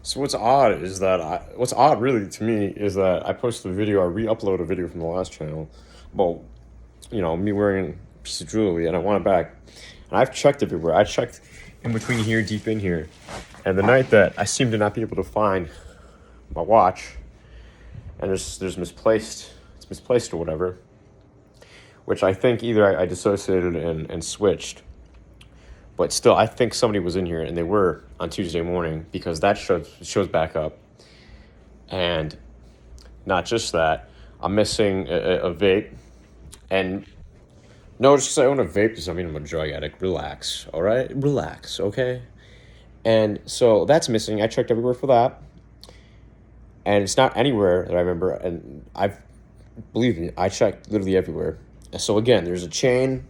So what's odd really to me is that I posted a video, I re-uploaded a video from the last channel, about me wearing a piece of jewelry, and I want it back. And I've checked everywhere. I checked in between here, deep in here, and the night that I seem to not be able to find my watch, and there's misplaced, it's misplaced or whatever, which I think either I dissociated and switched. But still, I think somebody was in here, and they were on Tuesday morning, because that shows back up. And not just that, I'm missing a vape. And no, just because I own a vape doesn't mean I'm a drug addict. Relax, all right? Relax, okay? And so that's missing. I checked everywhere for that. And it's not anywhere that I remember. And believe me, I checked literally everywhere. So again, there's a chain,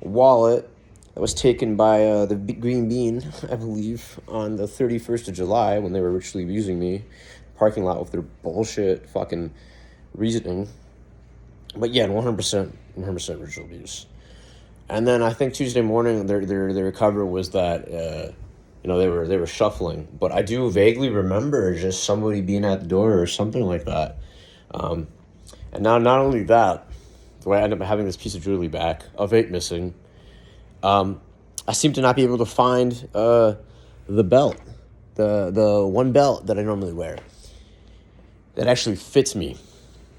a wallet, that was taken by the Green Bean, I believe, on the 31st of July when they were ritually abusing me, parking lot with their bullshit fucking reasoning. But yeah, 100% ritual abuse. And then I think Tuesday morning their cover was that they were shuffling, but I do vaguely remember just somebody being at the door or something like that. And now not only that, the way I ended up having this piece of jewelry back, a vape missing. I seem to not be able to find the belt, the one belt that I normally wear that actually fits me.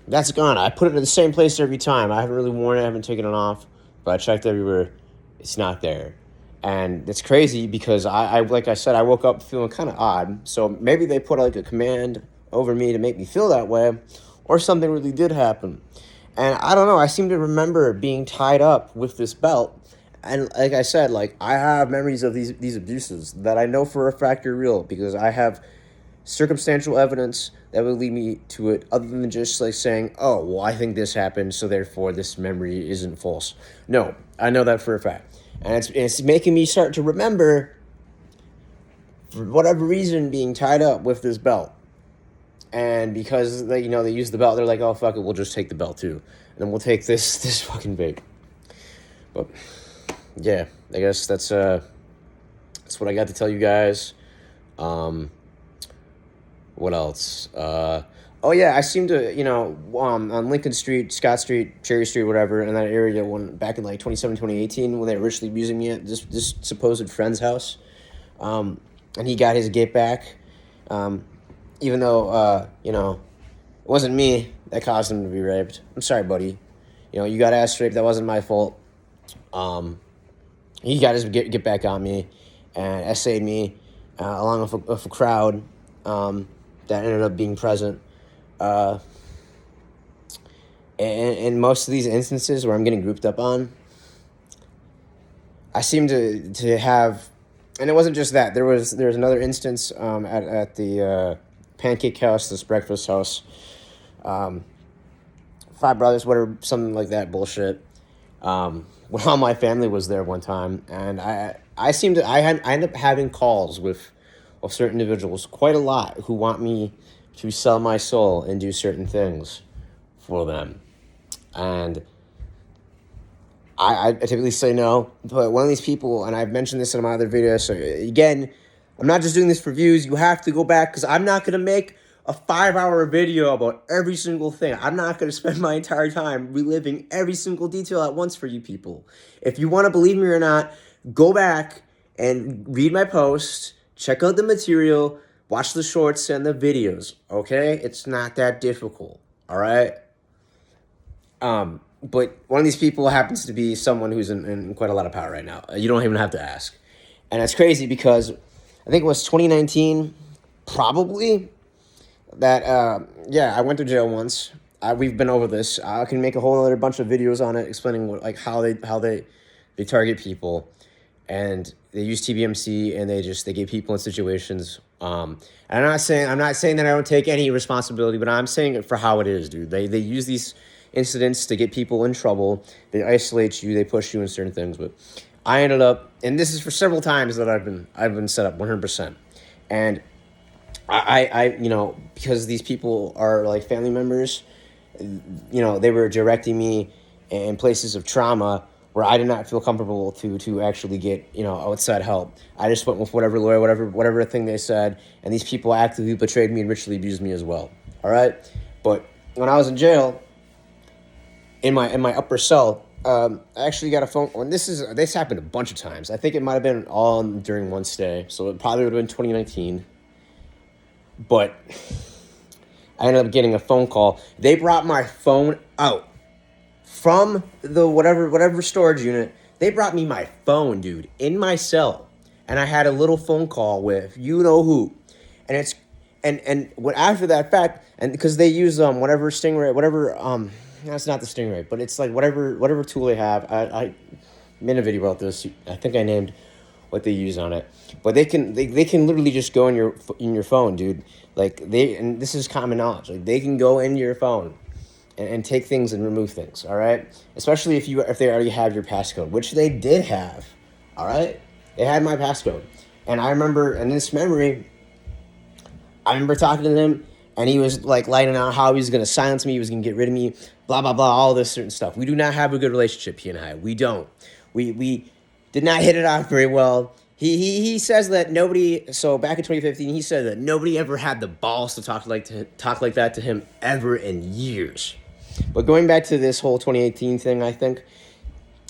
That's gone. I put it in the same place every time. I haven't really worn it. I haven't taken it off, but I checked everywhere. It's not there. And it's crazy because I like I said, I woke up feeling kind of odd. So maybe they put like a command over me to make me feel that way, or something really did happen. And I don't know. I seem to remember being tied up with this belt. And like I said, like I have memories of these abuses that I know for a fact are real, because I have circumstantial evidence that would lead me to it, other than just like saying, oh, well, I think this happened, so therefore this memory isn't false. No, I know that for a fact. And it's making me start to remember, for whatever reason, being tied up with this belt. And because they use the belt, they're like, oh, fuck it, we'll just take the belt too. And then we'll take this fucking vape. But yeah, I guess that's what I got to tell you guys. What else? Oh yeah, I seem to, on Lincoln Street, Scott Street, Cherry Street, whatever, in that area, back in like 2018, when they were originally abusing me at this supposed friend's house, and he got his get back, even though it wasn't me that caused him to be raped. I'm sorry, buddy. You got ass raped. That wasn't my fault. He got his get back on me and essayed me along with a crowd that ended up being present. And in most of these instances where I'm getting grouped up on, I seem to have, and it wasn't just that. There was another instance at the Pancake House, this breakfast house, Five Brothers, whatever, something like that bullshit. When all my family was there one time, and I end up having calls with certain individuals, quite a lot, who want me to sell my soul and do certain things for them. And I typically say no, but one of these people, and I've mentioned this in my other videos, so again, I'm not just doing this for views. You have to go back, because I'm not going to make a 5-hour video about every single thing. I'm not going to spend my entire time reliving every single detail at once for you people. If you want to believe me or not, go back and read my posts, check out the material, watch the shorts and the videos, okay? It's not that difficult, all right? But one of these people happens to be someone who's in quite a lot of power right now. You don't even have to ask. And it's crazy because I think it was 2019, probably, that, I went to jail once. We've been over this. I can make a whole other bunch of videos on it explaining how they target people. And they use TBMC, and they get people in situations. And I'm not saying that I don't take any responsibility, but I'm saying it for how it is, dude. They use these incidents to get people in trouble. They isolate you. They push you in certain things. But I ended up, and this is for several times that I've been set up 100%. And I because these people are like family members, they were directing me in places of trauma where I did not feel comfortable to actually get, you know, outside help. I just went with whatever lawyer, whatever thing they said, and these people actively betrayed me and ritually abused me as well. All right, but when I was in jail, in my upper cell, I actually got a phone. And this happened a bunch of times. I think it might have been all during one stay, so it probably would have been 2019. But I ended up getting a phone call. They brought my phone out from the whatever storage unit. They brought me my phone, dude, in my cell, and I had a little phone call with you know who, and it's and when after that fact, and because they use whatever Stingray, whatever that's not the Stingray, but it's like whatever tool they have. I made a video about this. I think I named what they use on it, but they can literally just go in your phone, dude. Like and this is common knowledge. Like they can go into your phone and take things and remove things. All right, especially if they already have your passcode, which they did have. All right, they had my passcode, and I remember in this memory, I remember talking to him, and he was like lighting out how he was gonna silence me, he was gonna get rid of me, blah blah blah, all this certain stuff. We do not have a good relationship, he and I. We don't. We did not hit it off very well. He says that nobody. So back in 2015, he said that nobody ever had the balls to talk like that to him ever in years. But going back to this whole 2018 thing, I think,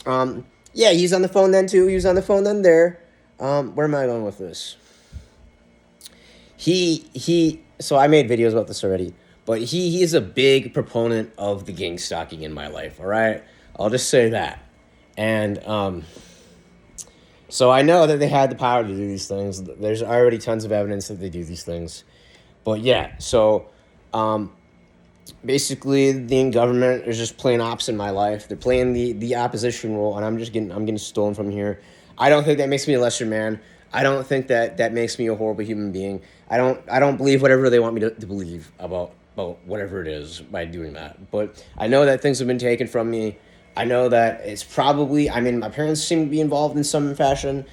yeah, he's on the phone then too. He was on the phone then there. Where am I going with this? So I made videos about this already, but he is a big proponent of the gang stalking in my life, all right? I'll just say that. And so I know that they had the power to do these things. There's already tons of evidence that they do these things. But yeah, so basically the government is just playing ops in my life. They're playing the opposition role, and I'm getting stolen from here. I don't think that makes me a lesser man. I don't think that makes me a horrible human being. I don't believe whatever they want me to believe about whatever it is by doing that. But I know that things have been taken from me. I know that it's probably, I mean, my parents seem to be involved in some fashion.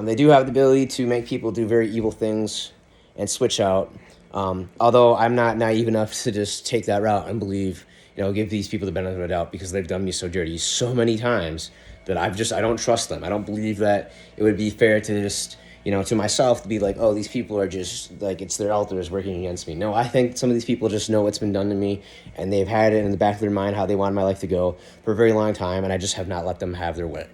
They do have the ability to make people do very evil things and switch out. Although I'm not naive enough to just take that route and believe, give these people the benefit of the doubt, because they've done me so dirty so many times that I don't trust them. I don't believe that it would be fair to just, to myself to be like, oh, these people are just like, it's their alters working against me. No, I think some of these people just know what's been done to me, and they've had it in the back of their mind how they want my life to go for a very long time, and I just have not let them have their way.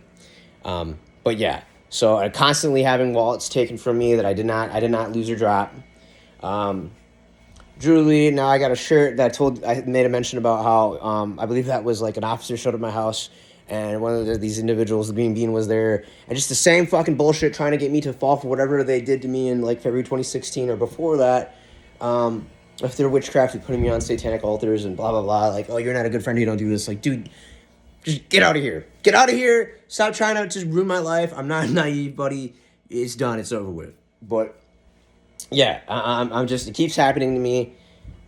But yeah, so I'm constantly having wallets taken from me that I did not lose or drop. Julie, now I got a shirt that I made a mention about how I believe that was like an officer showed up at my house, and one of these individuals, the Bean was there, and just the same fucking bullshit trying to get me to fall for whatever they did to me in like February 2016 or before that. If they're witchcraft, putting me on satanic altars and blah blah blah. Like, oh, you're not a good friend, you don't do this. Like, dude, just get out of here. Get out of here. Stop trying to just ruin my life. I'm not naive, buddy. It's done. It's over with. But yeah, I'm just, it keeps happening to me,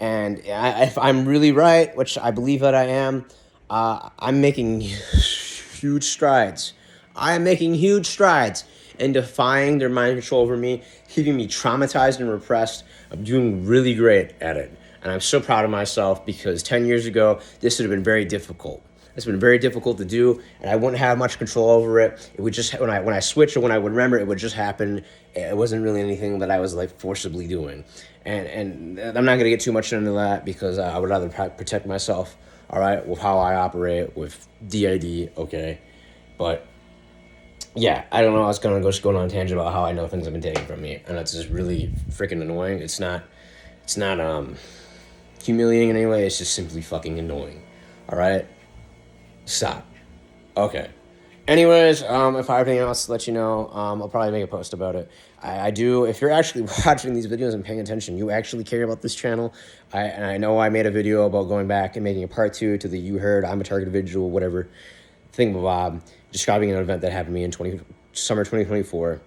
and if I'm really right, which I believe that I am, I'm making huge strides. I am making huge strides in defying their mind control over me, keeping me traumatized and repressed. I'm doing really great at it, and I'm so proud of myself, because 10 years ago, this would have been very difficult. It's been very difficult to do, and I wouldn't have much control over it. It would just, when I switch or when I would remember, it would just happen. It wasn't really anything that I was like forcibly doing. And I'm not going to get too much into that, because I would rather protect myself, all right, with how I operate with DID, okay? But yeah, I don't know. I was going to go just going on a tangent about how I know things have been taken from me, and it's just really freaking annoying. It's not humiliating in any way. It's just simply fucking annoying, all right? Stop. Okay. Anyways, if I have anything else to let you know, I'll probably make a post about it. I do, if you're actually watching these videos and paying attention, you actually care about this channel. And I know I made a video about going back and making a part 2 to the You Heard, I'm a Target Individual, whatever thing, Bob, describing an event that happened to me in summer 2024.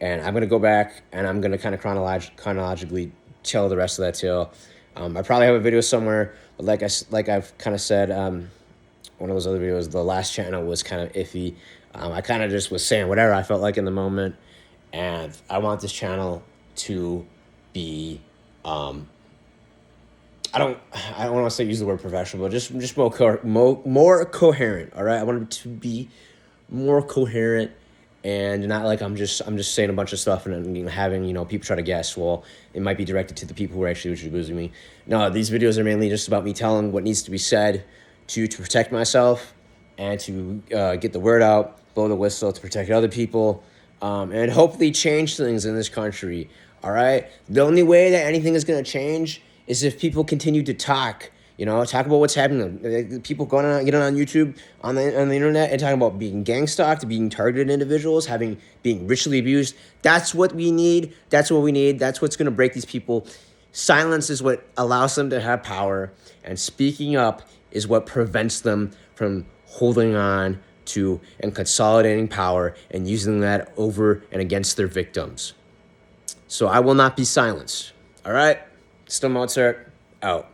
And I'm going to go back and I'm going to kind of chronologically tell the rest of that tale. I probably have a video somewhere, but like I've kind of said, one of those other videos, the last channel was kind of iffy. I kind of just was saying whatever I felt like in the moment, and I want this channel to be, I don't want to use the word professional, but just more coherent, all right? I want it to be more coherent, and not like I'm just saying a bunch of stuff and, having, people try to guess, well, it might be directed to the people who are actually abusing me. No, these videos are mainly just about me telling what needs to be said to protect myself and to get the word out, blow the whistle to protect other people, and hopefully change things in this country. All right. The only way that anything is going to change is if people continue to talk. Talk about what's happening. People getting on YouTube, on the internet, and talking about being gang stalked, being targeted individuals, being ritually abused. That's what we need. That's what we need. That's what's going to break these people. Silence is what allows them to have power, and speaking up is what prevents them from holding on to and consolidating power and using that over and against their victims. So I will not be silenced. All right? Still Mozart, out.